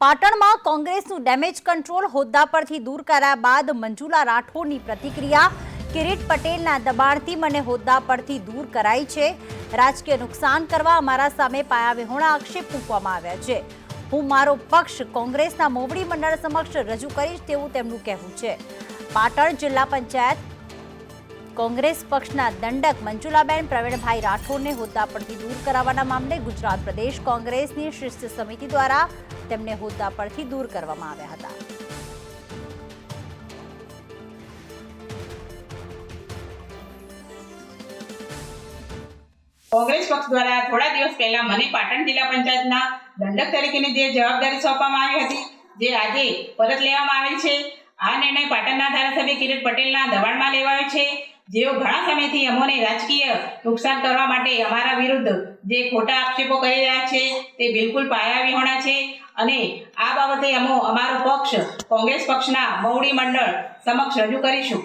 પાટણમાં કોંગ્રેસનું damage control હોદ્દા પરથી દૂર કર્યા બાદ મંજુલા રાઠોડની પ્રતિક્રિયા। કિરીટ પટેલના દબાણથી મને હોદ્દા પરથી દૂર કરાઈ છે। રાજકીય નુકસાન કરવા અમારા સામે પાયાવિહોણા આક્ષેપ મૂકવામાં આવ્યા છે। હું મારો પક્ષ કોંગ્રેસના મોવડી મંડળ સમક્ષ રજૂ કરીશ તેવું તેમનું કહેવું છે। પાટણ જિલ્લા પંચાયત કોંગ્રેસ પક્ષના દંડક મંજુલાબેન પ્રવીણભાઈ રાઠોડને હોદ્દા પરથી દૂર કરાવવાના મામલે ગુજરાત પ્રદેશ કોંગ્રેસની શિસ્ત સમિતિ દ્વારા તેમને હોદ્દા પરથી દૂર કરવામાં આવ્યા હતા। કોંગ્રેસ પક્ષ દ્વારા થોડા દિવસ પહેલા મને પાટણ જિલ્લા પંચાયતના દંડક તરીકેની જે જવાબદારી સોંપવામાં આવી હતી, જે આજે પરત લેવામાં આવેલ છે। આ નિર્ણય પાટણના ધારાસભ્ય કિરીટ પટેલના દબાણમાં લેવાયો છે, જેઓ ઘણા સમયથી અમોને રાજકીય નુકસાન કરવા માટે અમારા વિરુદ્ધ જે ખોટા આક્ષેપો કરી રહ્યા છે તે બિલકુલ પાયાવિહોણા છે અને આ બાબતે અમારો પક્ષ કોંગ્રેસ પક્ષના મોવડી મંડળ સમક્ષ રજૂ કરીશું।